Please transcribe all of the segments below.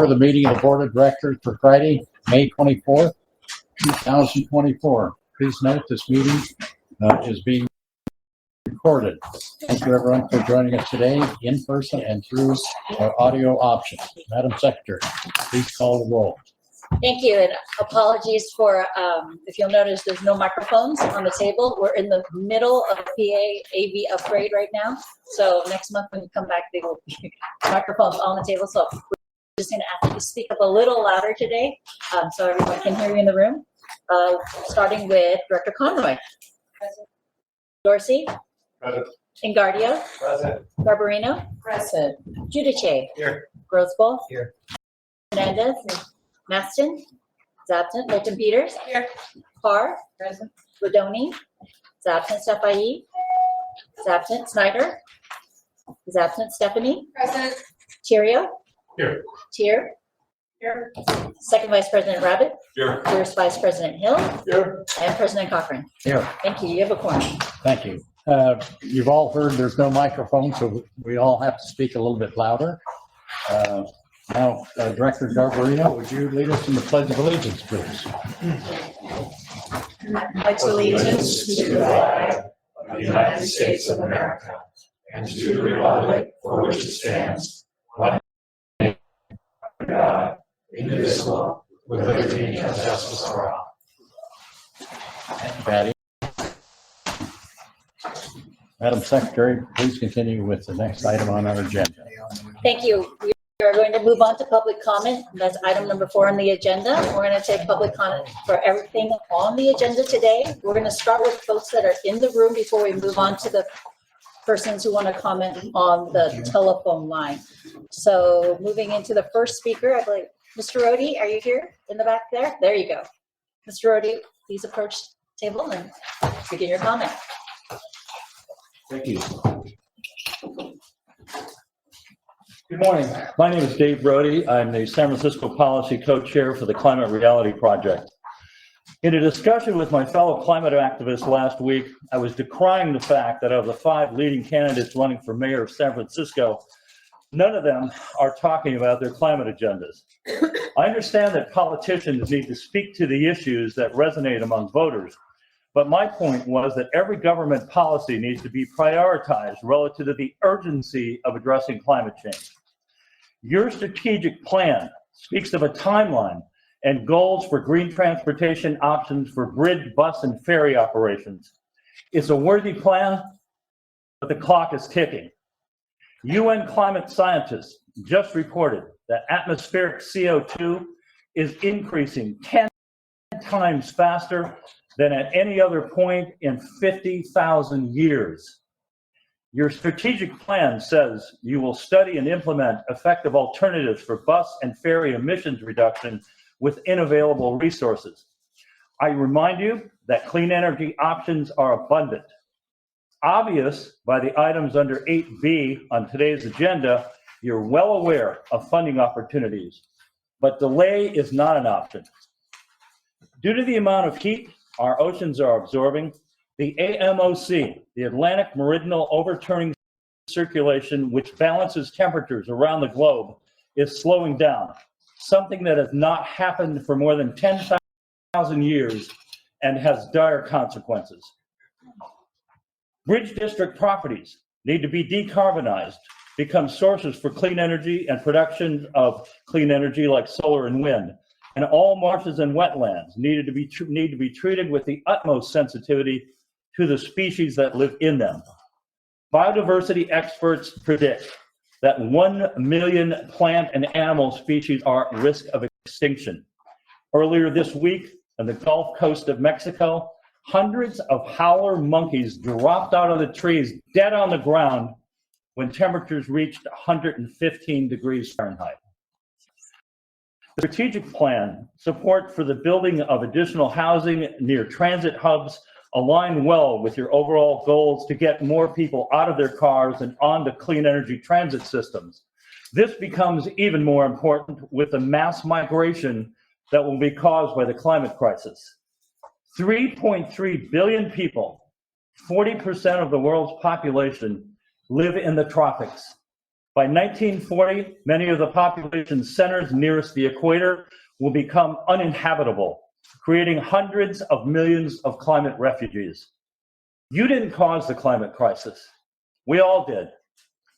for the meeting of the Board of Directors for Friday, May 24th, 2024. Please note this meeting is being recorded. Thank you everyone for joining us today in person and through our audio options. Madam Secretary, please call the roll. Thank you, and apologies for, if you'll notice, there's no microphones on the table. We're in the middle of a PA AV upgrade right now. So next month when we come back, there will be microphones on the table. So we're just gonna ask you to speak up a little louder today, so everyone can hear you in the room. Starting with Director Conroy. Present. Dorsey. Present. Engardio. Present. Garbarino. Present. Giudice. Here. Grosboll. Here. Hernandez. Maston is absent. Milton Peters. Here. Carr. Present. Rodoni is absent. Safai is absent. Snyder is absent. Stephanie. Present. Thierio. Here. Tier. Here. Second Vice President Rabbit. Here. First Vice President Hill. Here. And President Cochran. Here. Thank you. You have a quorum. Thank you. You've all heard there's no microphone, so we all have to speak a little bit louder. Now, Director Garbarino, would you lead us in the Pledge of Allegiance, please? Pledge allegiance to the flag of the United States of America and to the republic for which it stands, one nation, under God, indivisible, with liberty and justice for all. Thank you, Patty. Madam Secretary, please continue with the next item on our agenda. Thank you. We are going to move on to public comment. That's item number 4 on the agenda. We're going to take public comment for everything on the agenda today. We're going to start with folks that are in the room before we move on to the persons who want to comment on the telephone line. So moving into the first speaker, I believe, Mr. Rohde, are you here in the back there? There you go. Mr. Rohde, please approach the table and begin your comment. Thank you. Good morning. My name is Dave Rohde. I'm the San Francisco Policy Co-Chair for the Climate Reality Project. In a discussion with my fellow climate activists last week, I was decrying the fact that of the 5 leading candidates running for mayor of San Francisco, none of them are talking about their climate agendas. I understand that politicians need to speak to the issues that resonate among voters, but my point was that every government policy needs to be prioritized relative to the urgency of addressing climate change. Your strategic plan speaks of a timeline and goals for green transportation options for bridge, bus, and ferry operations. It's a worthy plan, but the clock is ticking. UN climate scientists just reported that atmospheric CO2 is increasing 10 times faster than at any other point in 50,000 years. Your strategic plan says you will study and implement effective alternatives for bus and ferry emissions reduction within available resources. I remind you that clean energy options are abundant. Obvious by the items under 8B on today's agenda, you're well aware of funding opportunities, but delay is not an option. Due to the amount of heat our oceans are absorbing, the AMOC, the Atlantic Meridional Overturning Circulation, which balances temperatures around the globe, is slowing down, something that has not happened for more than 10,000 years and has dire consequences. Bridge district properties need to be decarbonized, become sources for clean energy and production of clean energy like solar and wind. And all marshes and wetlands need to be treated with the utmost sensitivity to the species that live in them. Biodiversity experts predict that 1 million plant and animal species are at risk of extinction. Earlier this week, on the Gulf Coast of Mexico, hundreds of howler monkeys dropped out of the trees dead on the ground when temperatures reached 115 degrees Fahrenheit. The strategic plan, support for the building of additional housing near transit hubs, align well with your overall goals to get more people out of their cars and onto clean energy transit systems. This becomes even more important with the mass migration that will be caused by the climate crisis. 3.3 billion people, 40% of the world's population, live in the tropics. By 1940, many of the population centers nearest the equator will become uninhabitable, creating hundreds of millions of climate refugees. You didn't cause the climate crisis. We all did.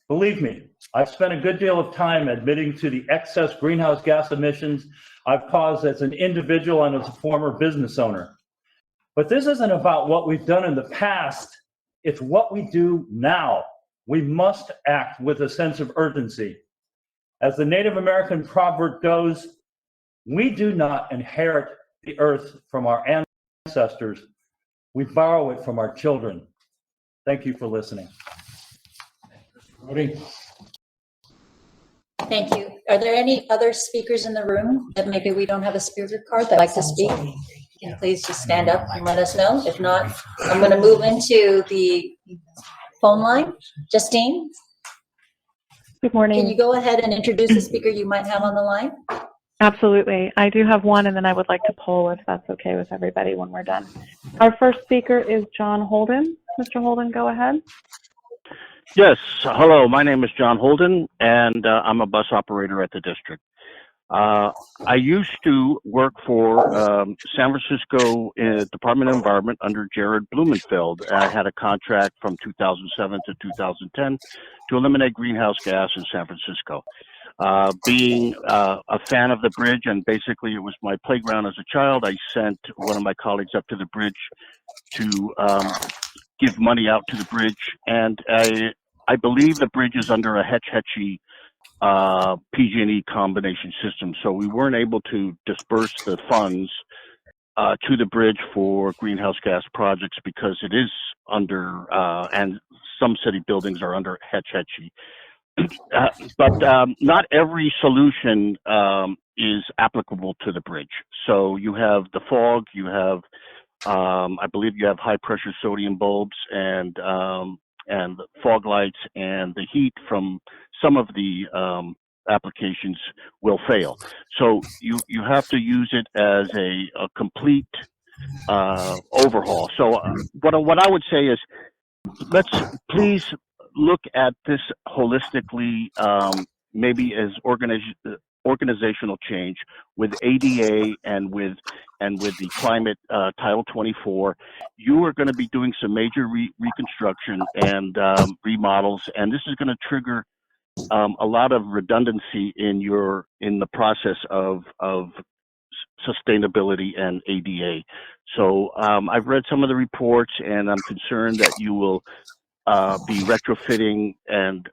Believe me, I've spent a good deal of time admitting to the excess greenhouse gas emissions I've caused as an individual and as a former business owner. But this isn't about what we've done in the past. It's what we do now. We must act with a sense of urgency. As the Native American proverb goes, we do not inherit the earth from our ancestors. We borrow it from our children. Thank you for listening. Rhodey? Thank you. Are there any other speakers in the room that maybe we don't have a speaker card that'd like to speak? Please just stand up and let us know. If not, I'm going to move into the phone line. Justine, Good can morning. you go ahead and introduce the speaker you might have on the line? Absolutely. I do have one, and then I would like to poll if that's okay with everybody when we're done. Our first speaker is John Holden. Mr. Holden, go ahead. Yes, hello, my name is John Holden, and I'm a bus operator at the district. I used to work for San Francisco Department of Environment under Jared Blumenfeld. I had a contract from 2007 to 2010 to eliminate greenhouse gas in San Francisco. Being a fan of the bridge, and basically it was my playground as a child, I sent one of my colleagues up to the bridge to give money out to the bridge, and I believe the bridge is under a Hetch-Hetchy PG&E combination system, so we weren't able to disperse the funds to the bridge for greenhouse gas projects because it is under, and some city buildings are under Hetch-Hetchy. But not every solution is applicable to the bridge. So you have the fog, you have, I believe you have high pressure sodium bulbs and fog lights, and the heat from some of the applications will fail. So you have to use it as a complete overhaul. So what I would say is, let's please look at this holistically, maybe as organizational change with ADA and with the climate Title 24. You are going to be doing some major reconstruction and remodels, and this is going to trigger a lot of redundancy in the process of sustainability and ADA. So I've read some of the reports, and I'm concerned that you will be retrofitting and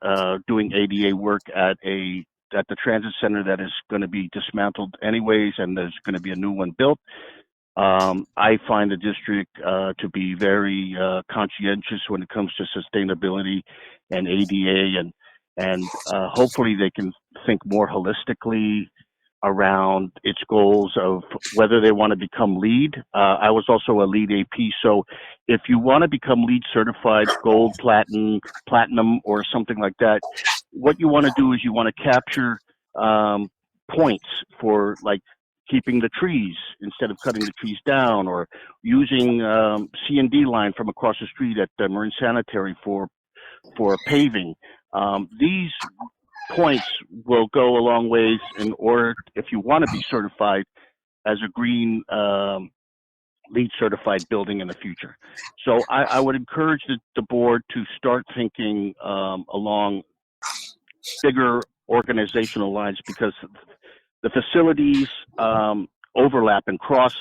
doing ADA work at the transit center that is going to be dismantled anyways, and there's going to be a new one built. I find the district to be very conscientious when it comes to sustainability and ADA, and hopefully they can think more holistically around its goals of whether they want to become LEED. I was also a LEED AP, so if you want to become LEED certified, gold, platinum, or something like that, what you want to do is you want to capture points for, like, keeping the trees instead of cutting the trees down, or using C&D line from across the street at the Marine Sanitary for paving. These points will go a long ways in order, if you want to be certified as a green LEED certified building in the future. So I would encourage the board to start thinking along bigger organizational lines, because the facilities overlap and cross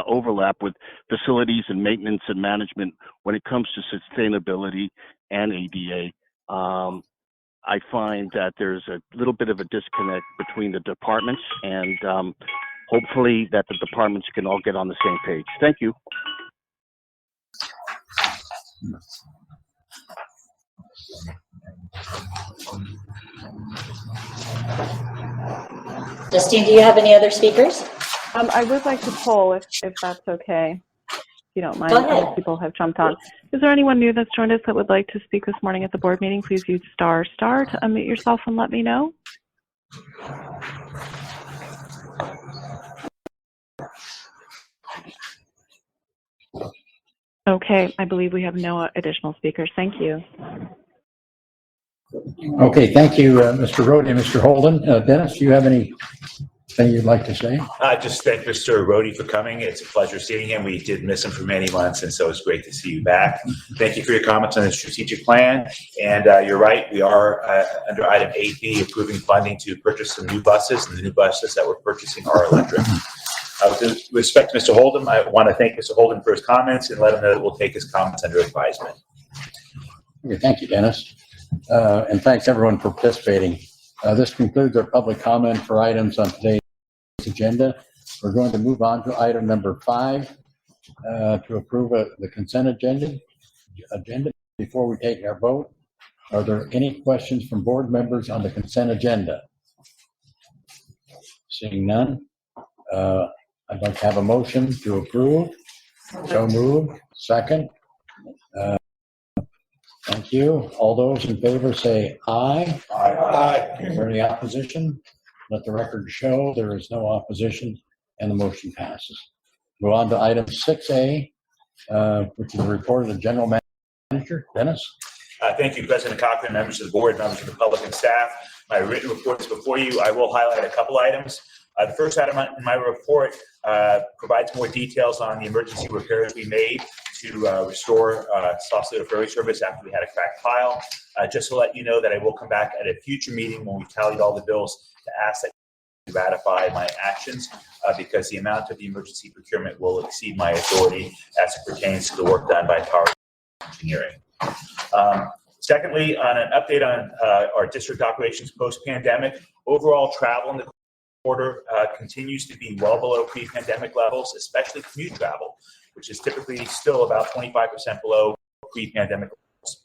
overlap with facilities and maintenance and management when it comes to sustainability and ADA. I find that there's a little bit of a disconnect between the departments, and hopefully that the departments can all get on the same page. Thank you. Justine, do you have any other speakers? I would like to poll if that's okay. If you don't mind, Go ahead. other people have jumped on. Is there anyone new that's joined us that would like to speak this morning at the board meeting? Please use ** to unmute yourself and let me know. Okay, I believe we have no additional speakers. Thank you. Okay, thank you, Mr. Rhodey and Mr. Holden. Dennis, do you have anything you'd like to say? Just thank Mr. Rhodey for coming. It's a pleasure seeing him. We did miss him for many months, and so it's great to see you back. Thank you for your comments on the strategic plan. And you're right, we are under item 8B, approving funding to purchase some new buses, and the new buses that we're purchasing are electric. With respect to Mr. Holden, I want to thank Mr. Holden for his comments and let him know that we'll take his comments under advisement. Okay, thank you, Dennis. And thanks everyone for participating. This concludes our public comment for items on today's agenda. We're going to move on to item number 5 to approve the consent agenda. Before we take our vote, are there any questions from board members on the consent agenda? Seeing none, I'd like to have a motion to approve. So moved. Second. Thank you. All those in favor say aye. Aye. Is there any opposition? Let the record show there is no opposition and the motion passes. Go on to item 6A, which is a report of the general manager. Dennis? Thank you, President Cochran, members of the board, members of the public and staff. My written report is before you. I will highlight a couple items. The first item in my report provides more details on the emergency repairs we made to restore Sausalito ferry service after we had a cracked pile. Just to let you know that I will come back at a future meeting when we tallied all the bills to ask that you ratify my actions because the amount of the emergency procurement will exceed my authority as it pertains to the work done by Power Engineering. Secondly, on an update on our district operations post-pandemic, overall travel in the quarter continues to be well below pre-pandemic levels, especially commute travel, which is typically still about 25% below pre-pandemic levels.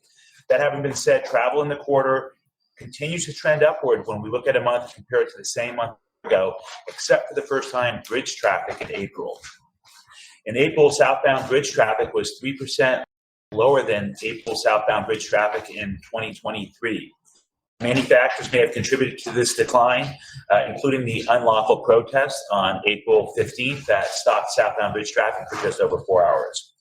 That having been said, travel in the quarter continues to trend upward when we look at a month compared to the same month ago, except for the first time bridge traffic in April. In April, southbound bridge traffic was 3% lower than April southbound bridge traffic in 2023. Many factors may have contributed to this decline, including the unlawful protest on April 15th that stopped southbound bridge traffic for just over 4 hours.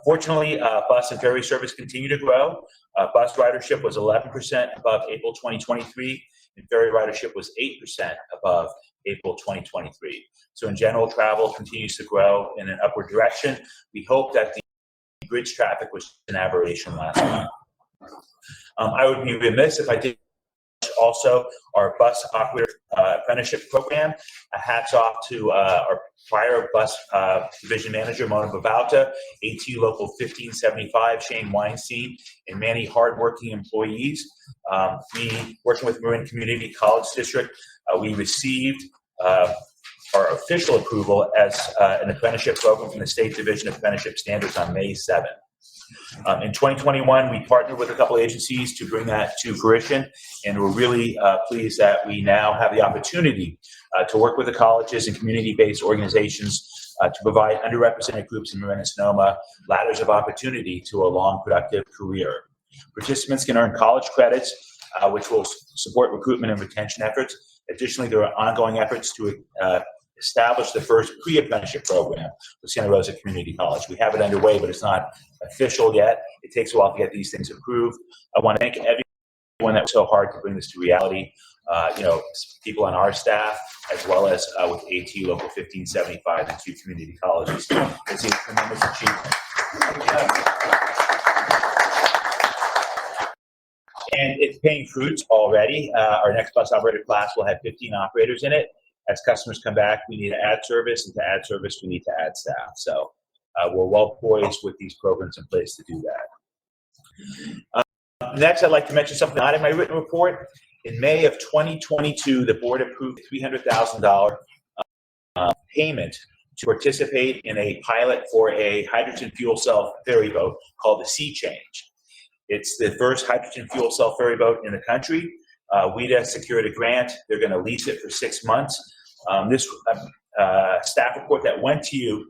Fortunately, bus and ferry service continue to grow. Bus ridership was 11% above April 2023, and ferry ridership was 8% above April 2023. So in general, travel continues to grow in an upward direction. We hope that the bridge traffic was an aberration last month. I would be remiss if I did also our bus operator apprenticeship program. Hats off to our prior bus division manager, Mona Bavalta, ATU Local 1575, Shane Weinstein, and many hardworking employees. We, working with Marin Community College District, we received our official approval as an apprenticeship program from the State Division of Apprenticeship Standards on May 7th. In 2021, we partnered with a couple agencies to bring that to fruition, and we're really pleased that we now have the opportunity to work with the colleges and community-based organizations to provide underrepresented groups in Marin and Sonoma ladders of opportunity to a long, productive career. Participants can earn college credits, which will support recruitment and retention efforts. Additionally, there are ongoing efforts to establish the first pre-apprenticeship program with Santa Rosa Community College. We have it underway, but it's not official yet. It takes a while to get these things approved. I want to thank everyone that was so hard to bring this to reality. People on our staff, as well as with ATU Local 1575 and 2 community colleges. It's a tremendous achievement. And it's paying fruits already. Our next bus operator class will have 15 operators in it. As customers come back, we need to add service, and to add service, we need to add staff. So we're well poised with these programs in place to do that. Next, I'd like to mention something not in my written report. In May of 2022, the board approved a $300,000 payment to participate in a pilot for a hydrogen fuel cell ferry boat called the Sea Change. It's the first hydrogen fuel cell ferry boat in the country. WIDA secured a grant. They're going to lease it for 6 months. This staff report that went to you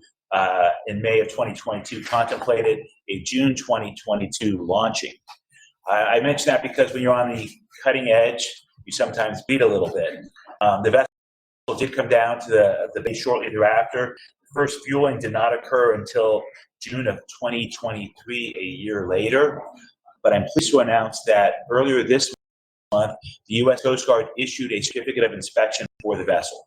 in May of 2022 contemplated a June 2022 launching. I mention that because when you're on the cutting edge, you sometimes bleed a little bit. The vessel did come down to the base shortly thereafter. First fueling did not occur until June of 2023, a year later. But I'm pleased to announce that earlier this month, the U.S. Coast Guard issued a certificate of inspection for the vessel.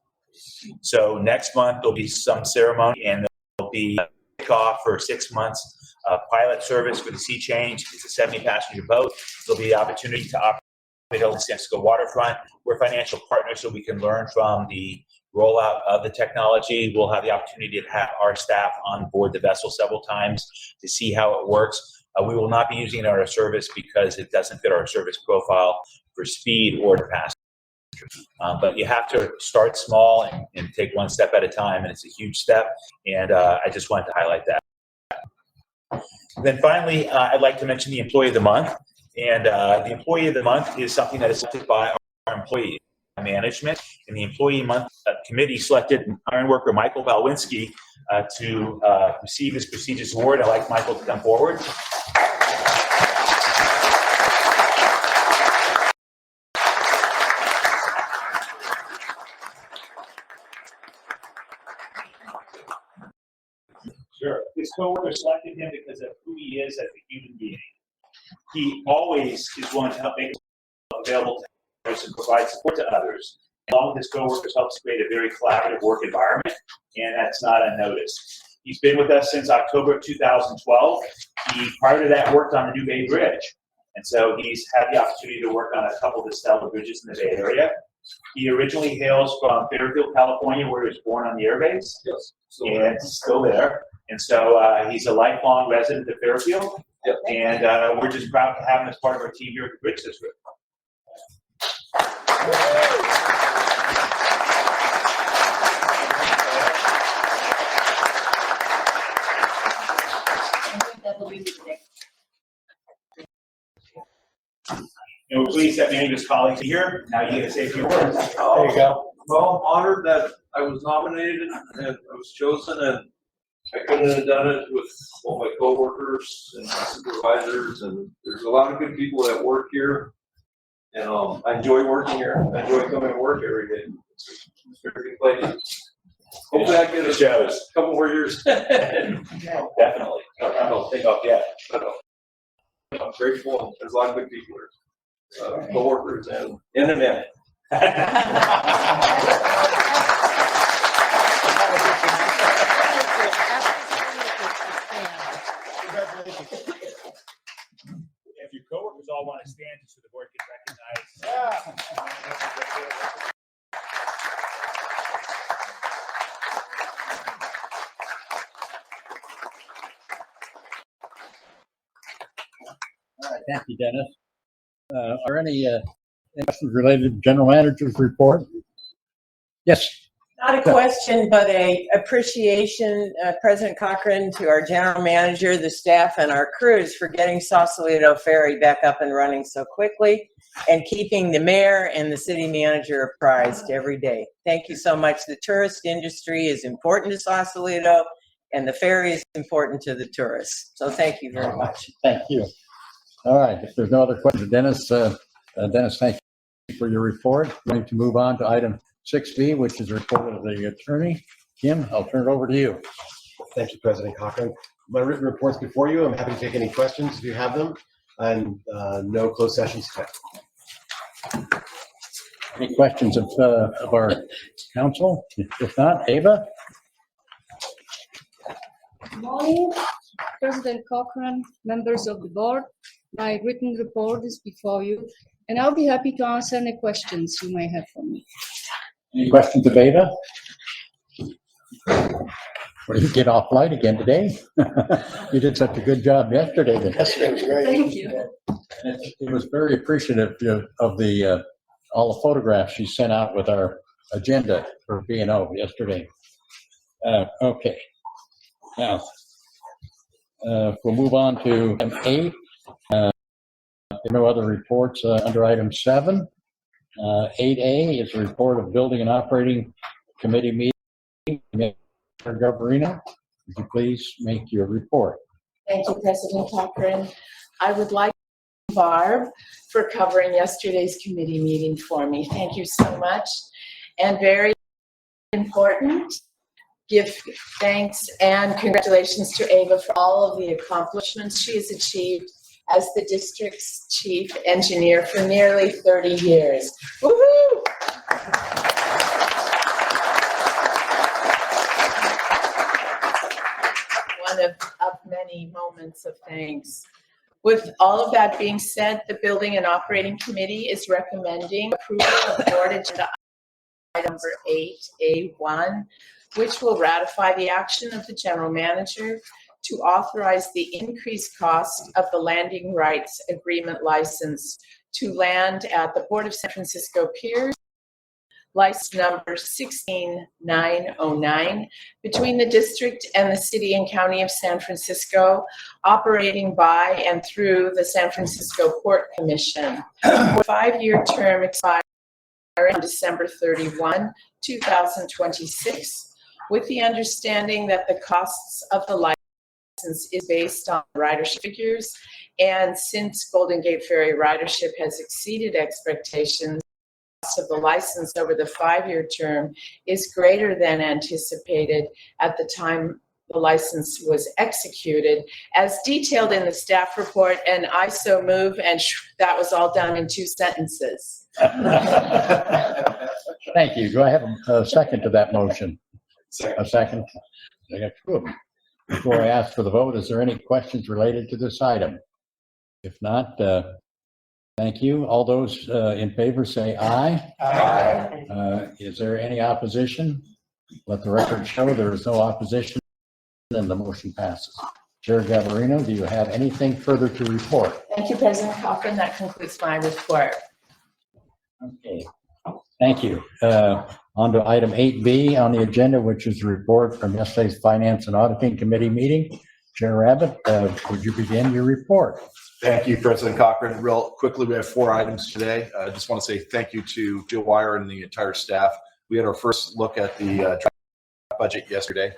So next month, there'll be some ceremony, and there'll be a kickoff for 6 months. Pilot service for the sea change. It's a 70-passenger boat. There'll be the opportunity to operate on the San Francisco waterfront. We're financial partners, so we can learn from the rollout of the technology. We'll have the opportunity to have our staff on board the vessel several times to see how it works. We will not be using it in our service because it doesn't fit our service profile for speed or capacity. But you have to start small and take one step at a time, and it's a huge step. And I just wanted to highlight that. Then finally, I'd like to mention the Employee of the Month. And the Employee of the Month is something that is selected by our employee management. And the Employee Month Committee selected ironworker Michael Balwinski to receive this prestigious award. I'd like Michael to come forward. Sure. His coworker selected him because of who he is as a human being. He always is willing to help make available to others and provide support to others. Along with his coworkers, helps create a very collaborative work environment, and that's not unnoticed. He's been with us since October of 2012. He, prior to that, worked on the New Bay Bridge, and so he's had the opportunity to work on a couple of the stellar bridges in the Bay Area. He originally hails from Fairfield, California, where he was born on the airbase, and still there. And so he's a lifelong resident of Fairfield, and we're just proud to have him as part of our team here at the Bridge District. And we're pleased that many of his colleagues are here. Now you get to say a few words. There you go. Well, I'm honored that I was nominated and I was chosen, and I couldn't have done it with all my coworkers and my supervisors, and there's a lot of good people that work here, and I enjoy working here. I enjoy coming to work every day. It's a very good place. Hopefully I get a couple more years. Definitely. I don't think I'll get it, but I'm grateful, and there's a lot of good people here, coworkers and internet. If your coworkers all want to stand just so the board can recognize. All right, thank you, Dennis. Are there any questions related to General Manager's report? Yes. Not a question, but a appreciation, President Cochran, to our general manager, the staff, and our crews for getting Sausalito Ferry back up and running so quickly and keeping the mayor and the city manager apprised every day. Thank you so much. The tourist industry is important to Sausalito, and the ferry is important to the tourists. So thank you very much. Thank you. All right, if there's no other questions, Dennis, thank you for your report. We're going to move on to item 6B, which is a report of the attorney. Kim, I'll turn it over to you. Thank you, President Cochran. My written report's before you. I'm happy to take any questions if you have them, and no closed sessions today. Any questions of our council? If not, Ava? Good morning, President Cochran, members of the board. My written report is before you, and I'll be happy to answer any questions you may have for me. Any questions of Ava? Well, you get off light again today. You did such a good job yesterday. Yesterday was great. Thank you. It was very appreciative of the all the photographs she sent out with our agenda for B&O yesterday. Okay. Now, we'll move on to item 8. No other reports under item 7. 8A is a report of Building and Operating Committee meeting. Mayor Garbarino, would you please make your report? Thank you, President Cochran. I would like to thank Barb for covering yesterday's committee meeting for me. Thank you so much. And very important, give thanks and congratulations to Ava for all of the accomplishments she has achieved as the district's chief engineer for nearly 30 years. Woohoo! One of many moments of thanks. With all of that being said, the Building and Operating Committee is recommending approval of board agenda item number 8A1, which will ratify the action of the general manager to authorize the increased cost of the landing rights agreement license to land at the Port of San Francisco Piers, license number 16909, between the district and the city and county of San Francisco, operating by and through the San Francisco Port Commission. For a 5-year term expiring on December 31, 2026, with the understanding that the costs of the license is based on ridership figures, and since Golden Gate Ferry ridership has exceeded expectations, of the license over the 5-year term is greater than anticipated at the time the license was executed, as detailed in the staff report, and I so move, and that was all done in 2 sentences. Thank you. Do I have a second to that motion? A second? I got 2 of them. Before I ask for the vote, is there any questions related to this item? If not, thank you. All those in favor say aye. Aye. Is there any opposition? Let the record show there is no opposition, and the motion passes. Chair Gabarino, do you have anything further to report? Thank you, President Cochran. That concludes my report. Okay, thank you. On to item 8B on the agenda, which is a report from yesterday's Finance and Auditing Committee meeting. Chair Abbott, would you begin your report? Thank you, President Cochran. Real quickly, we have 4 items today. I just want to say thank you to Jill Wire and the entire staff. We had our first look at the budget yesterday,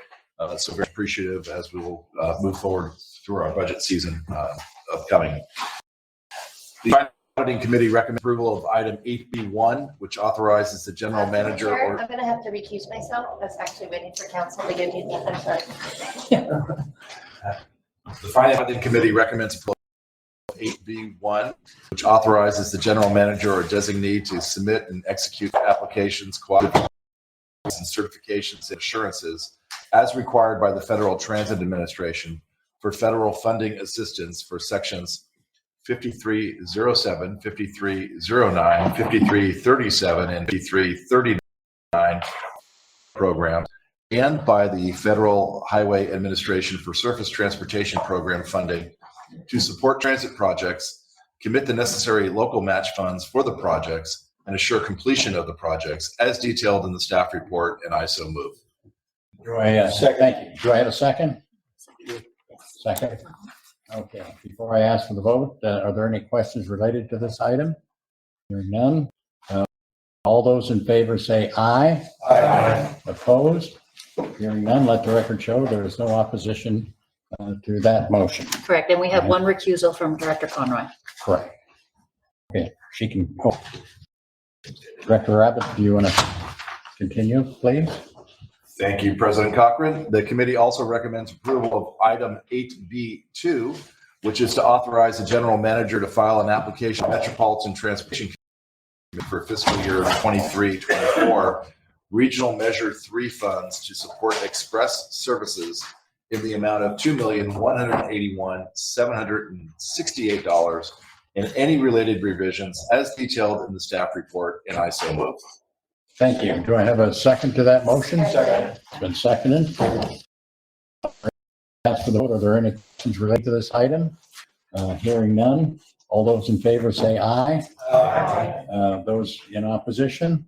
so very appreciative as we will move forward through our budget season upcoming. The Auditing Committee recommends approval of item 8B1, which authorizes the general manager Chair, or... I'm going to have to recuse myself. That's actually waiting for council to give you that. I'm sorry. The Finance Auditing Committee recommends approval 8B1, which authorizes the general manager or designee to submit and execute applications, qualifications, and certifications and assurances as required by the Federal Transit Administration for federal funding assistance for sections 5307, 5309, 5337, and 5339 programs, and by the Federal Highway Administration for Surface Transportation Program funding to support transit projects, commit the necessary local match funds for the projects, and assure completion of the projects as detailed in the staff report, and I so move. Do I, thank you. Do I have a second? Second. Okay, before I ask for the vote, are there any questions related to this item? Hearing none. All those in favor say aye. Aye. Opposed? Hearing none, let the record show there is no opposition to that motion. Correct, and we have 1 recusal from Director Conroy. Correct. Okay, she can go. Director Abbott, do you want to continue, please? Thank you, President Cochran. The committee also recommends approval of item 8B2, which is to authorize the general manager to file an application to Metropolitan Transportation Commission for fiscal year 23-24 regional measure 3 funds to support express services in the amount of $2,181,768 and any related revisions as detailed in the staff report, and I so move. Thank you. Do I have a second to that motion? Second. It's been seconded. Ask for the vote. Are there any questions related to this item? Hearing none. All those in favor say aye. Aye. Those in opposition?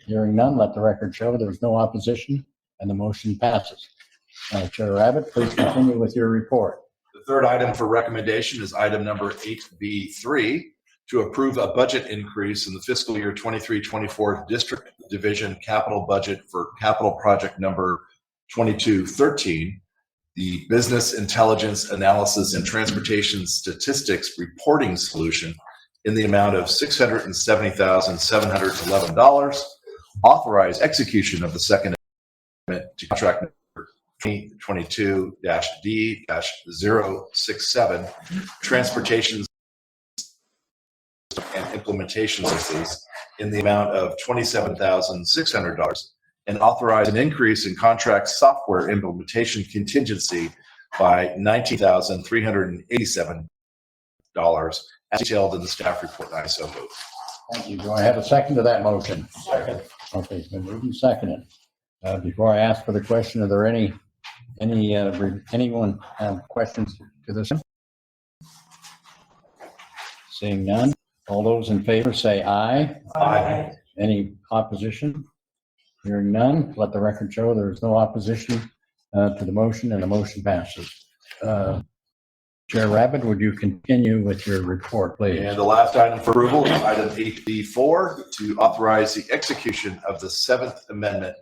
Hearing none, let the record show there's no opposition and the motion passes. Chair Abbott, please continue with your report. The third item for recommendation is item number 8B3, to approve a budget increase in the fiscal year 23-24 district division capital budget for capital project number 2213, the Business Intelligence Analysis and Transportation Statistics Reporting Solution, in the amount of $670,711, authorize execution of the second amendment to contract number 2022-D-067, Transportation and Implementation Services in the amount of $27,600, and authorize an increase in contract software implementation contingency by $19,387 as detailed in the staff report. I so move. Thank you. Do I have a second to that motion? Second. Okay, it's been moved and seconded. Before I ask for the question, are there anyone have questions to this? Seeing none, all those in favor say aye. Aye. Any opposition? Hearing none, let the record show there is no opposition to the motion, and the motion passes. Chair Rabbit, would you continue with your report, please? And the last item for approval is item 8B4, to authorize the execution of the Seventh Amendment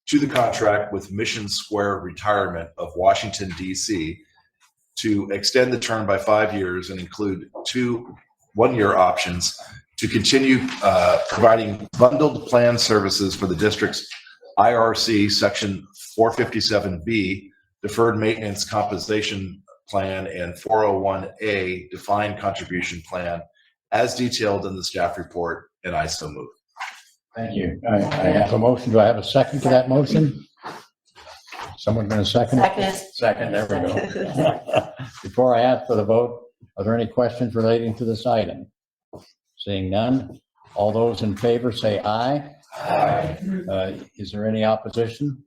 to the contract with Mission Square Retirement of Washington, D.C., to extend the term by 5 years and include 2 one-year options to continue providing bundled plan services for the district's IRC Section 457B, Deferred Maintenance Compensation Plan, and 401A, Defined Contribution Plan, as detailed in the staff report, and I so move. Thank you. I have a motion. Do I have a second to that motion? Someone going to second it? Second. Second, there we go. Before I ask for the vote, are there any questions relating to this item? Seeing none, all those in favor say aye. Aye. Is there any opposition?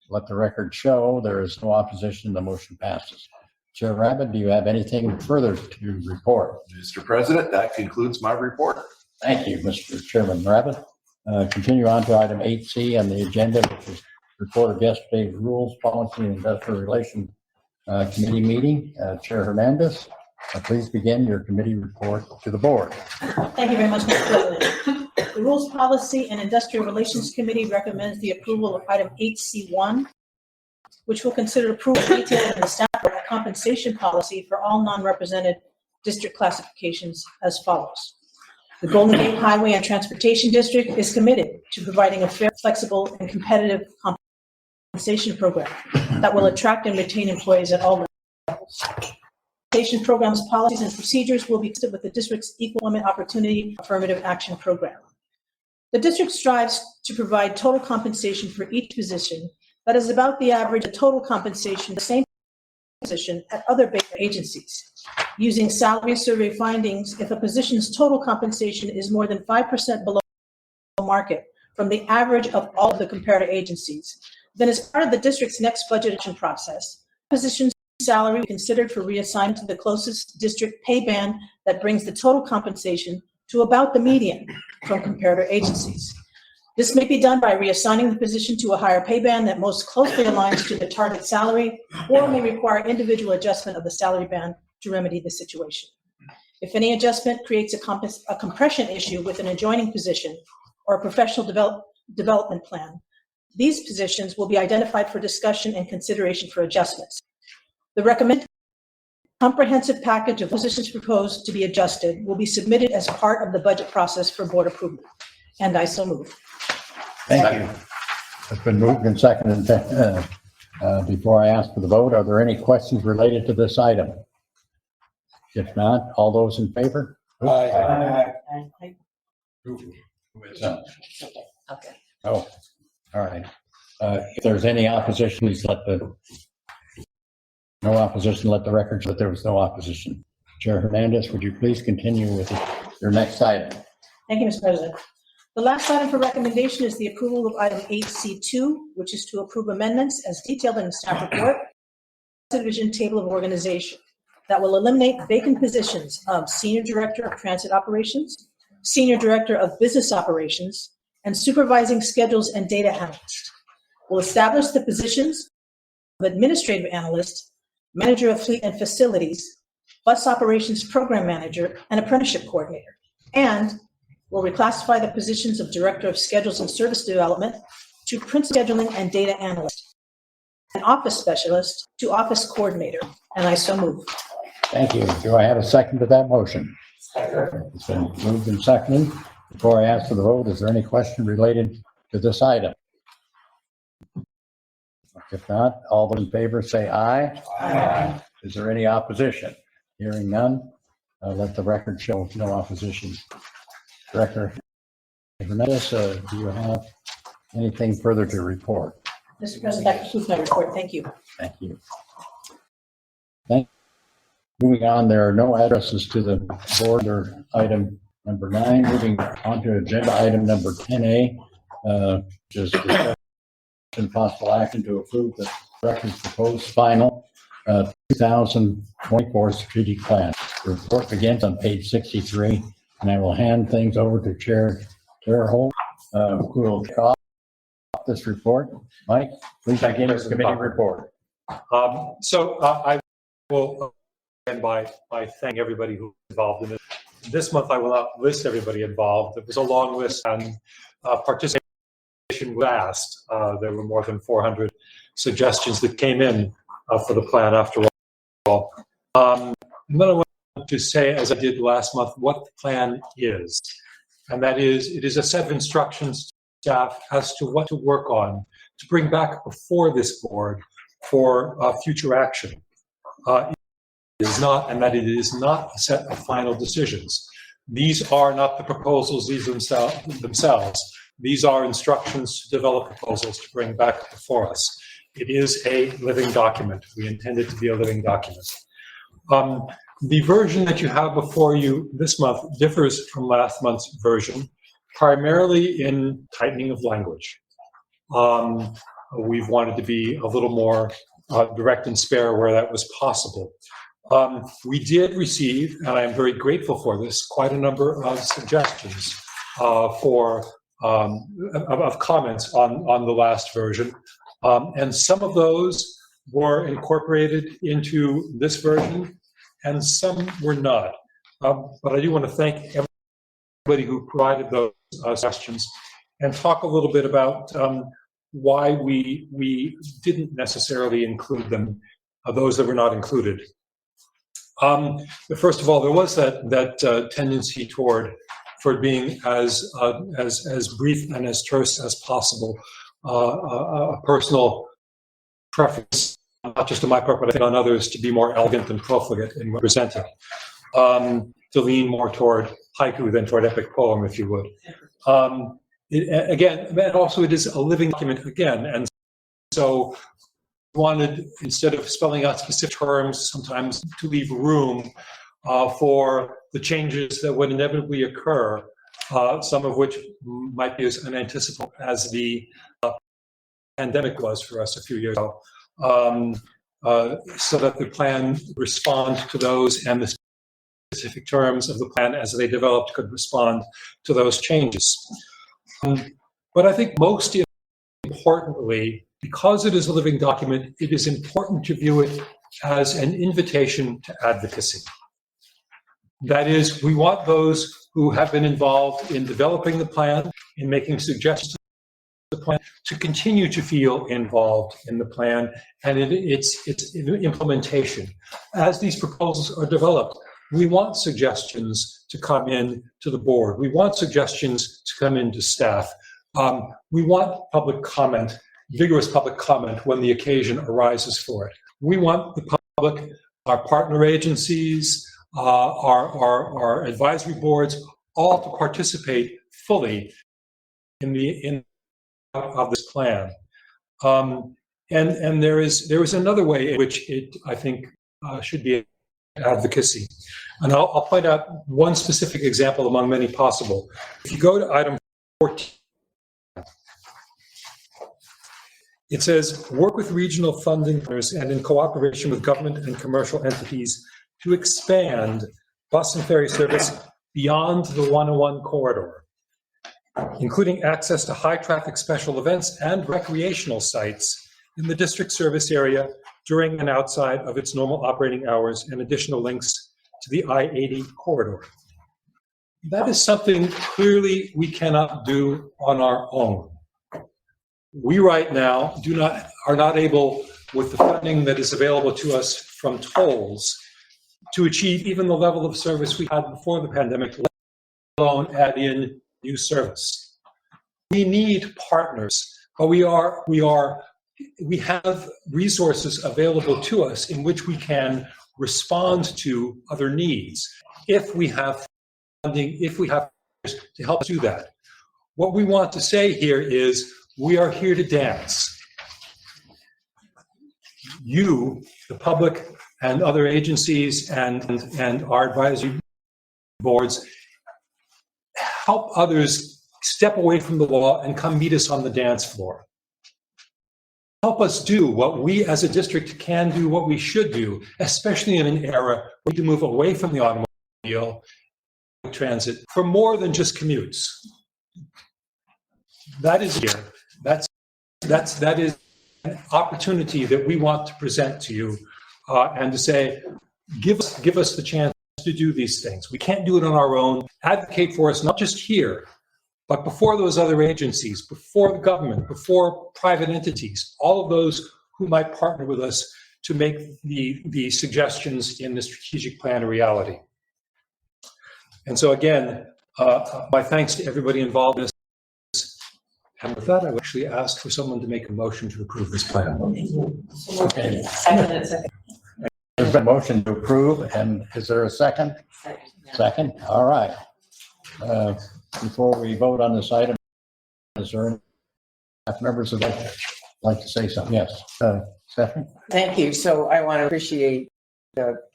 Let the record show there is no opposition. The motion passes. Chair Rabbit, do you have anything further to report? Mr. President, that concludes my report. Thank you, Mr. Chairman Rabbit. Continue on to item 8C on the agenda, which is report of yesterday's Rules, Policy, and Industrial Relations Committee meeting. Chair Hernandez, please begin your committee report to the board. Thank you very much, Mr. President. The Rules, Policy, and Industrial Relations Committee recommends the approval of item 8C1, which will consider approval detailed in the staff compensation policy for all non-represented district classifications as follows. The Golden Gate Highway and Transportation District is committed to providing a fair, flexible, and competitive compensation program that will attract and retain employees at all levels. Compensation programs, policies, and procedures will be consistent with the district's Equal Employment Opportunity Affirmative Action Program. The district strives to provide total compensation for each position that is about the average of total compensation, the same position at other Baker agencies. Using salary survey findings, if a position's total compensation is more than 5% below market from the average of all of the comparator agencies, then as part of the district's next budgeting process, position's salary will be considered for reassignment to the closest district pay band that brings the total compensation to about the median from comparator agencies. This may be done by reassigning the position to a higher pay band that most closely aligns to the target salary, or may require individual adjustment of the salary band to remedy the situation. If any adjustment creates a compression issue with an adjoining position or a professional development plan, these positions will be identified for discussion and consideration for adjustments. The recommended comprehensive package of positions proposed to be adjusted will be submitted as part of the budget process for board approval. And I so move. Thank you. It's been moved and seconded. Before I ask for the vote, are there any questions related to this item? If not, all those in favor? Aye. Okay. Oh, all right. If there's any opposition, please no opposition, let the record show that there was no opposition. Chair Hernandez, would you please continue with your next item? Thank you, Mr. President. The last item for recommendation is the approval of item 8C2, which is to approve amendments as detailed in the staff report, division table of organization that will eliminate vacant positions of Senior Director of Transit Operations, Senior Director of Business Operations, and Supervising Schedules and Data Analyst. Will establish the positions of Administrative Analyst, Manager of Fleet and Facilities, Bus Operations Program Manager, and Apprenticeship Coordinator, and will reclassify the positions of Director of Schedules and Service Development to Principal Scheduling and Data Analyst, and Office Specialist to Office Coordinator, and I so move. Thank you. Do I have a second to that motion? It's been moved and seconded. Before I ask for the vote, is there any question related to this item? If not, all those in favor say aye. Aye. Is there any opposition? Hearing none, let the record show no opposition. Director Hernandez, do you have anything further to report? Mr. President, that concludes my report. Thank you. Thank you. Moving on, there are no addresses to the board or item number 9. Moving on to agenda item number 10A, which is discussion and possible action to approve the director's proposed final 2024 strategic plan. The report begins on page 63, and I will hand things over to Chair Holt, who will kick off this report. Mike, please begin your committee report. I will end by thanking everybody who was involved in it. This month, I will not list everybody involved. It was a long list, and participation was asked. There were more than 400 suggestions that came in for the plan after all. And then I want to say, as I did last month, what the plan is. And that is, it is a set of instructions to staff as to what to work on to bring back before this board for future action. It is not, and that it is not a set of final decisions. These are not the proposals themselves. These are instructions to develop proposals to bring back before us. It is a living document. We intend it to be a living document. The version that you have before you this month differs from last month's version, primarily in tightening of language. We've wanted to be a little more direct and spare where that was possible. We did receive, and I am very grateful for this, quite a number of suggestions of comments on the last version. And some of those were incorporated into this version, and some were not. But I do want to thank everybody who provided those suggestions and talk a little bit about why we didn't necessarily include them, those that were not included. First of all, there was that tendency for being as brief and as terse as possible, a personal preference, not just on my part, but I think on others, to be more elegant and profligate in presenting, to lean more toward haiku than toward epic poem, if you would. Again, and also it is a living document again, and so wanted, instead of spelling out specific terms, sometimes to leave room for the changes that would inevitably occur, some of which might be as unanticipated as the pandemic was for us a few years ago, so that the plan respond to those, and the specific terms of the plan as they developed could respond to those changes. But I think most importantly, because it is a living document, it is important to view it as an invitation to advocacy. That is, we want those who have been involved in developing the plan, in making suggestions to the plan, to continue to feel involved in the plan and in its implementation. As these proposals are developed, we want suggestions to come in to the board. We want suggestions to come into staff. We want public comment, vigorous public comment when the occasion arises for it. We want the public, our partner agencies, our advisory boards, all to participate fully in of this plan. And there is another way in which it, I think, should be advocacy. And I'll point out one specific example among many possible. If you go to item 14, it says, work with regional funding partners and in cooperation with government and commercial entities to expand bus and ferry service beyond the 101 corridor, including access to high-traffic special events and recreational sites in the district service area during and outside of its normal operating hours, and additional links to the I-80 corridor. That is something clearly we cannot do on our own. We right now are not able, with the funding that is available to us from tolls, to achieve even the level of service we had before the pandemic, let alone add in new service. We need partners, but we are we have resources available to us in which we can respond to other needs if we have funding, if we have to help us do that. What we want to say here is we are here to dance. You, the public, and other agencies and our advisory boards help others step away from the law and come meet us on the dance floor. Help us do what we as a district can do, what we should do, especially in an era where we need to move away from the automobile transit for more than just commutes. That is here. That is an opportunity that we want to present to you and to say, give us the chance to do these things. We can't do it on our own. Advocate for us, not just here, but before those other agencies, before the government, before private entities, all of those who might partner with us to make the suggestions in the strategic plan a reality. And so again, my thanks to everybody involved in this. And with that, I would actually ask for someone to make a motion to approve this plan. Okay. Second. There's been a motion to approve, and is there a second? Second, all right. Before we vote on this item, is there any members that would like to say something? Yes, Stephanie? Thank you. So I want to appreciate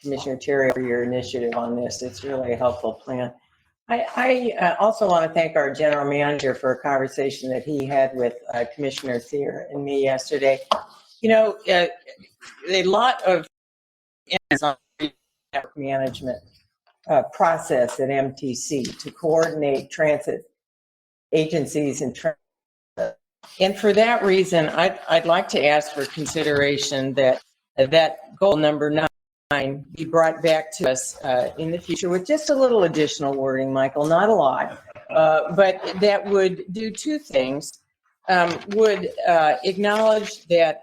Commissioner Terry for your initiative on this. It's really a helpful plan. I also want to thank our general manager for a conversation that he had with Commissioner Thier and me yesterday. You know, a lot of network management process at MTC to coordinate transit agencies and transit. And for that reason, I'd like to ask for consideration that goal number 9 be brought back to us in the future with just a little additional wording, Michael, not a lot, but that would do two things. Would acknowledge that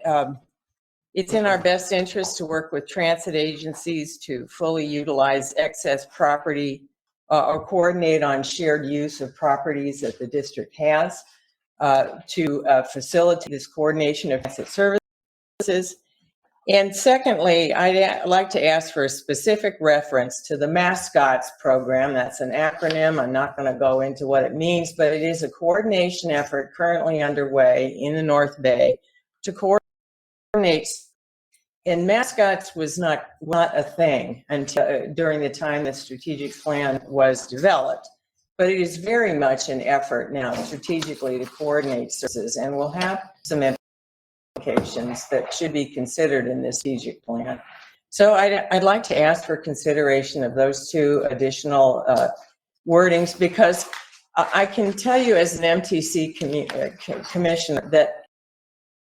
it's in our best interest to work with transit agencies to fully utilize excess property or coordinate on shared use of properties that the district has to facilitate this coordination of transit services. And secondly, I'd like to ask for a specific reference to the Mascots program. That's an acronym. I'm not going to go into what it means, but it is a coordination effort currently underway in the North Bay to coordinate. And Mascots was not a thing until during the time the strategic plan was developed, but it is very much an effort now strategically to coordinate services, and we'll have some implications that should be considered in this strategic plan. So I'd like to ask for consideration of those two additional wordings, because I can tell you as an MTC commissioner that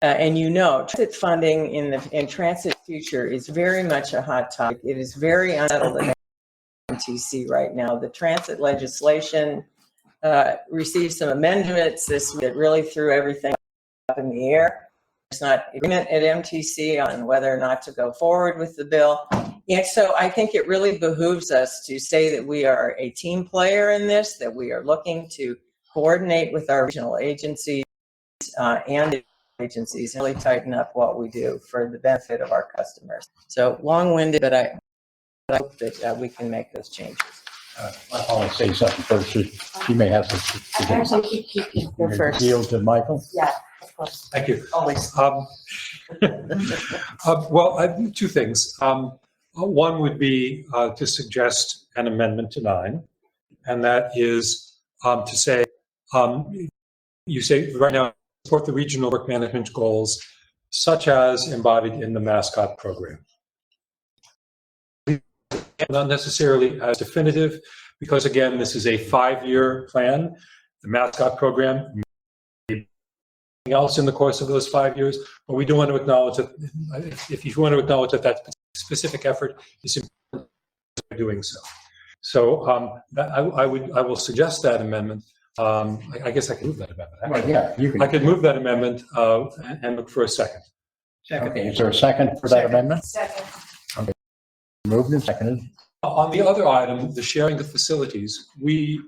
and you know, transit funding in Transit Future is very much a hot topic. It is very unsettled at MTC right now. The transit legislation received some amendments this week that really threw everything up in the air. There's not agreement at MTC on whether or not to go forward with the bill. And so I think it really behooves us to say that we are a team player in this, that we are looking to coordinate with our regional agencies and agencies and really tighten up what we do for the benefit of our customers. So long-winded, but I hope that we can make those changes. I want to say something first. She may have to. Actually, keep go first. Yield to Michael. Yeah, of course. Thank you. Always. Well, I have two things. One would be to suggest an amendment to 9, and that is to say, you say right now, support the regional work management goals, such as embodied in the Mascot program. Not necessarily as definitive, because again, this is a 5-year plan. The Mascot program, anything else in the course of those 5 years, but we do want to acknowledge that if you want to acknowledge that specific effort is important by doing so. So I will suggest that amendment. I guess I can move that amendment. Well, yeah, you can. I could move that amendment and look for a second. Okay, is there a second for that amendment? Second. Okay, moved and seconded. On the other item, the sharing of facilities, we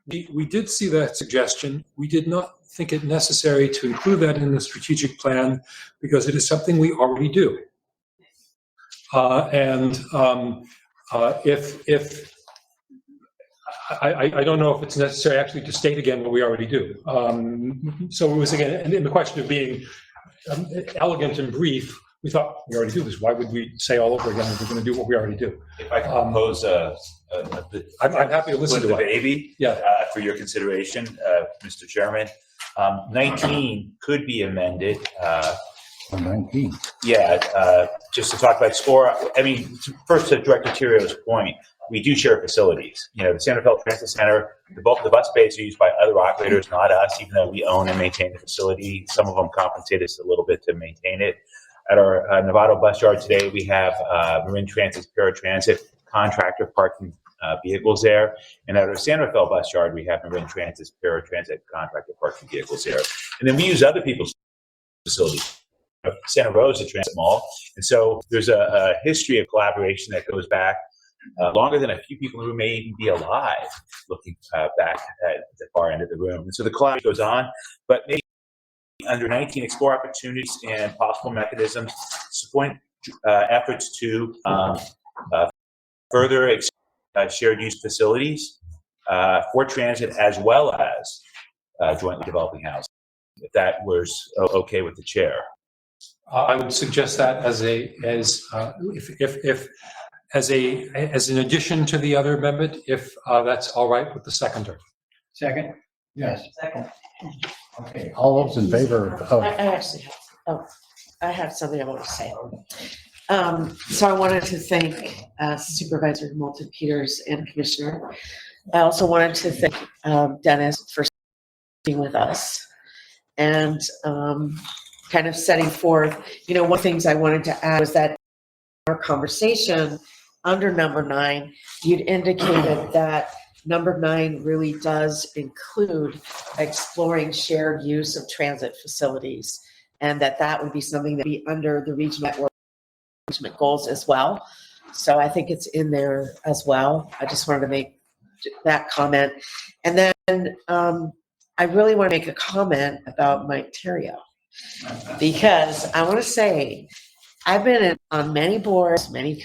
did see that suggestion. We did not think it necessary to include that in the strategic plan because it is something we already do. If I don't know if it's necessary actually to state again what we already do. So it was again, in the question of being elegant and brief, we thought we already do this. Why would we say all over again if we're going to do what we already do? If I can propose I'm happy to listen to the it. baby Yeah. for your consideration, Mr. Chairman. 19 could be amended. 19. Yeah, just to talk about score. I mean, first to Director Tirio's point, we do share facilities. You know, the Santa Fe Transit Center, the bulk of the bus bays are used by other operators, not us, even though we own and maintain the facility. Some of them compensate us a little bit to maintain it. At our Novato bus yard today, we have Marin Transit's paratransit contractor parking vehicles there. And at our Santa Fe bus yard, we have Marin Transit's paratransit contractor parking vehicles there. And then we use other people's facilities. Santa Rosa Transit Mall. And so there's a history of collaboration that goes back longer than a few people who may even be alive, looking back at the far end of the room. And so the collaboration goes on, but maybe under 19, explore opportunities and possible mechanisms, support efforts to further shared use facilities for transit as well as jointly developing housing, if that was okay with the chair. I would suggest that as an addition to the other amendment, if that's all right with the seconder. Second? Yes. Second. Okay, all those in favor of, I actually I have something I want to say. So I wanted to thank Supervisor Moulton Peters and Commissioner. I also wanted to thank Dennis for being with us and kind of setting forth, you know, one of the things I wanted to add was that our conversation under number 9, you'd indicated that number 9 really does include exploring shared use of transit facilities, and that would be something that would be under the regional network management goals as well. So I think it's in there as well. I just wanted to make that comment. And then I really want to make a comment about Mike Terrio, because I want to say I've been on many boards, many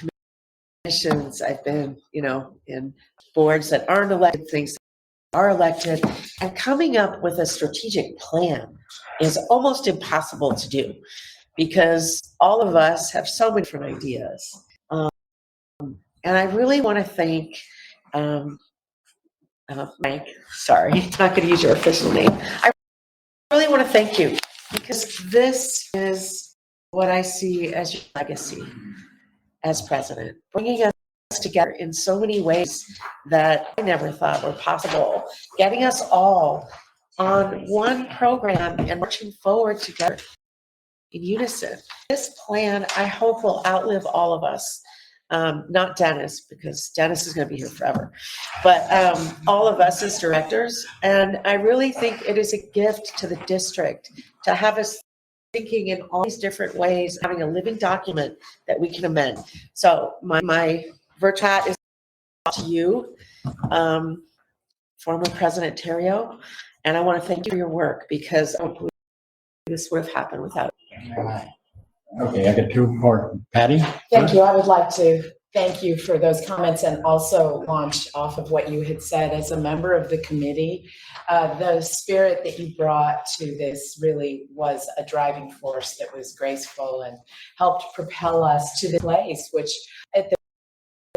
commissions. I've been, you know, in boards that aren't elected, things that are elected, and coming up with a strategic plan is almost impossible to do because all of us have so many different ideas. And I really want to thank Mike, sorry, I'm not going to use your official name. I really want to thank you because this is what I see as your legacy as president, bringing us together in so many ways that I never thought were possible, getting us all on one program and marching forward together in unison. This plan, I hope, will outlive all of us. Not Dennis, because Dennis is going to be here forever, but all of us as directors. And I really think it is a gift to the district to have us thinking in all these different ways, having a living document that we can amend. So my virtat is to you, former President Terrio, and I want to thank you for your work because I don't believe this would have happened without it. okay, I got 2 more. Patty? Thank you. I would like to thank you for those comments and also launch off of what you had said as a member of the committee. The spirit that you brought to this really was a driving force that was graceful and helped propel us to the place, which at the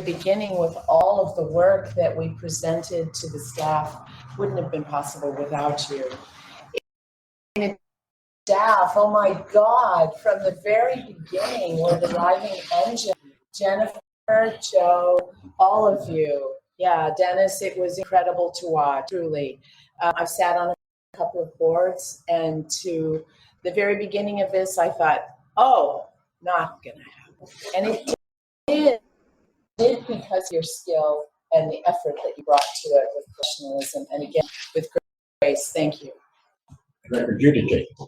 beginning with all of the work that we presented to the staff wouldn't have been possible without you. Staff, oh my God, from the very beginning were the driving engine. Jennifer, Joe, all of you. Yeah, Dennis, it was incredible to watch, truly. I've sat on a couple of boards, and to the very beginning of this, I thought, oh, not gonna happen. And it did because of your skill and the effort that you brought to it with professionalism and again, with grace. Thank you.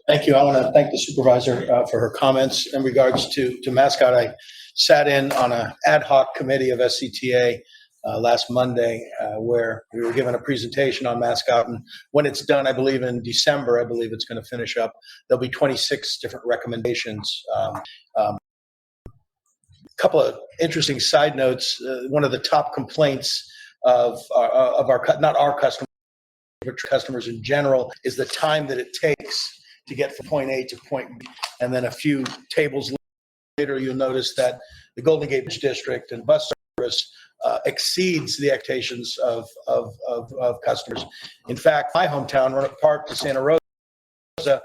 Thank you. I want to thank the supervisor for her comments in regards to Mascot. I sat in on an ad hoc committee of SCTA last Monday, where we were given a presentation on Mascot. And when it's done, I believe in December, I believe it's going to finish up. There'll be 26 different recommendations. Couple of interesting side notes. One of the top complaints of our not our customers, but customers in general, is the time that it takes to get from point A to point B. And then a few tables later, you'll notice that the Golden Gate District and bus service exceeds the expectations of customers. In fact, my hometown, Roanoke Park to Santa Rosa,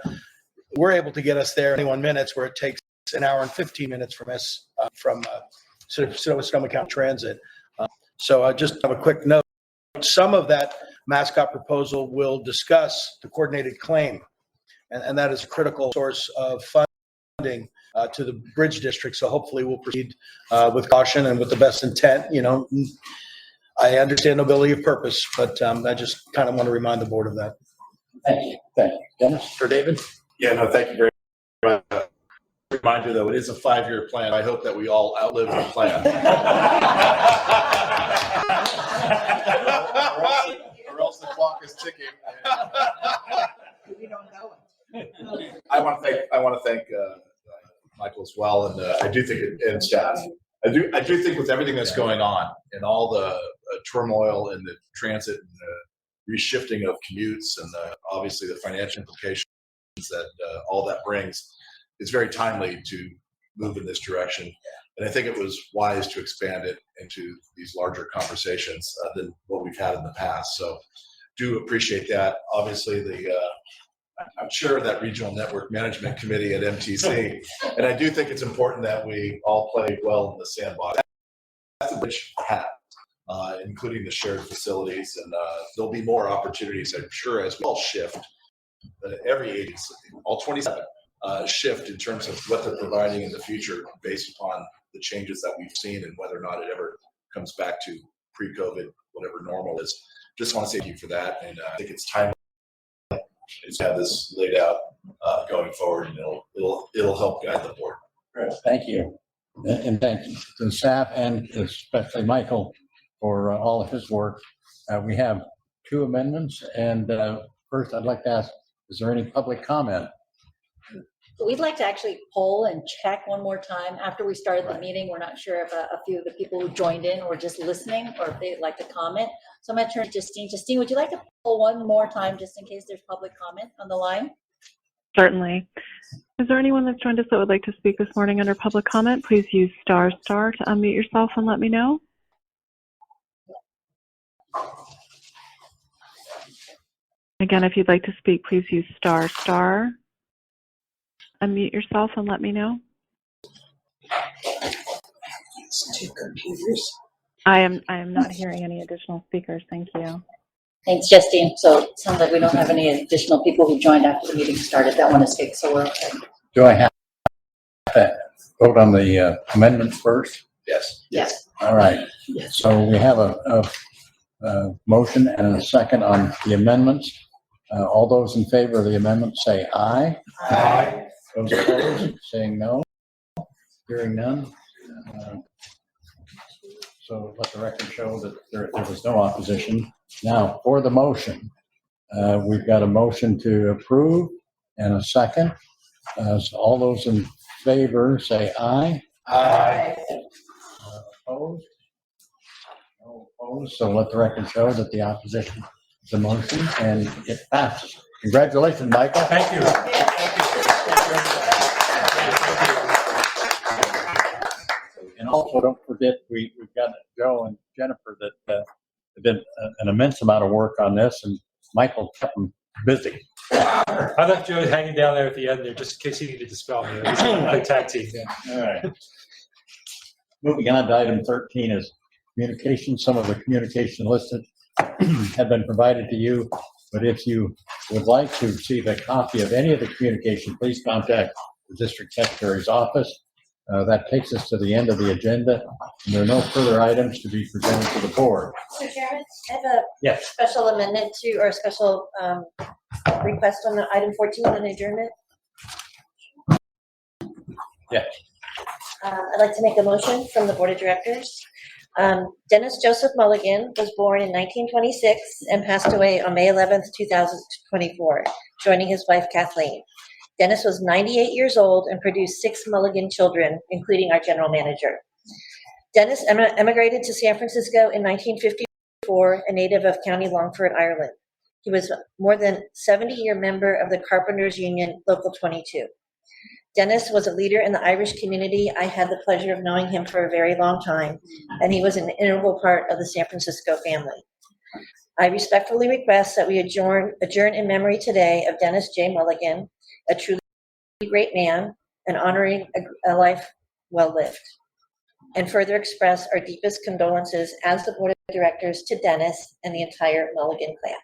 we're able to get us there in 21 minutes, where it takes an hour and 15 minutes from Sonoma County Transit. So I just have a quick note. Some of that Mascot proposal will discuss the coordinated claim, and that is a critical source of funding to the Bridge District. So hopefully we'll proceed with caution and with the best intent. You know, I understand nobility of purpose, but I just kind of want to remind the board of that. Thank you. Thank you. Dennis or David? Yeah, no, thank you very much. Remind you though, it is a 5-year plan. I hope that we all outlive the plan. Or else the clock is ticking. We don't know it. I want to thank Michael as well, and I do think and staff. I do think with everything that's going on and all the turmoil in the transit and the reshifting of commutes and obviously the financial implications that all that brings, it's very timely to move in this direction. And I think it was wise to expand it into these larger conversations than what we've had in the past. So do appreciate that. Obviously, I'm chair of that Regional Network Management Committee at MTC, and I do think it's important that we all play well in the sandbox. That's a rich hat, including the shared facilities, and there'll be more opportunities, I'm sure, as we all shift. Every agency, all 27, shift in terms of what they're providing in the future based upon the changes that we've seen and whether or not it ever comes back to pre-COVID, whatever normal is. Just want to say thank you for that, and I think it's time to have this laid out going forward, and it'll help guide the board. Thank you. And thank you to the staff and especially Michael for all of his work. We have 2 amendments, and first I'd like to ask, is there any public comment? So we'd like to actually poll and check one more time after we started the meeting. We're not sure if a few of the people who joined in were just listening or if they'd like to comment. So I'm going to turn to Justine. Justine, would you like to poll one more time just in case there's public comment on the line? Certainly. Is there anyone that's joined us that would like to speak this morning under public comment? Please use ** to unmute yourself and let me know. Again, if you'd like to speak, please use **. Unmute yourself and let me know. I am not hearing any additional speakers. Thank you. Thanks, Justine. So it sounds like we don't have any additional people who joined after the meeting started. That one is fixed, so we're okay. Do I have to vote on the amendment first? Yes. Yes. All right. Yes. So we have a motion and a second on the amendments. All those in favor of the amendment say aye. Aye. Those opposed, saying no. Hearing none. So let the record show that there was no opposition. Now, for the motion, we've got a motion to approve and a second. So all those in favor say aye. Aye. Opposed? No opposed. So let the record show that the opposition is the motion, and it passes. Congratulations, Michael. Thank you. And also, don't forget, we've got Joe and Jennifer that did an immense amount of work on this, and Michael kept them busy. I left Joe hanging down there at the end there just in case he needed to spell me. It was a tag team. All right. Moving on to item 13 is communication. Some of the communication listed have been provided to you, but if you would like to receive a copy of any of the communication, please contact the district secretary's office. That takes us to the end of the agenda. And there are no further items to be presented to the board. Mr. Chairman, I have a Yes. special amendment to, or a special request on the item 14 on adjournment. Yes. I'd like to make a motion from the Board of Directors Dennis Joseph Mulligan was born in 1926 and passed away on May 11th, 2024, joining his wife Kathleen. Dennis was 98 years old and produced 6 Mulligan children, including our general manager. Dennis emigrated to San Francisco in 1954, a native of County Longford, Ireland. He was more than 70-year member of the Carpenters Union Local 22. Dennis was a leader in the Irish community. I had the pleasure of knowing him for a very long time, and he was an integral part of the San Francisco family. I respectfully request that we adjourn in memory today of Dennis J. Mulligan, a truly great man, and honoring a life well lived, and further express our deepest condolences as the Board of Directors to Dennis and the entire Mulligan clan.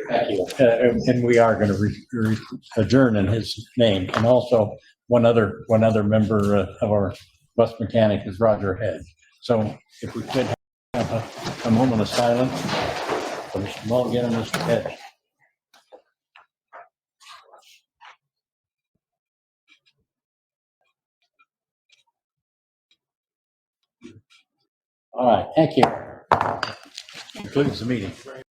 Thank you. And we are going to adjourn in his name. And also one other member of our bus mechanic is Roger Head. So if we could have a moment of silence for Mr. Mulligan and Mr. Head. All right, thank you. Concludes the meeting.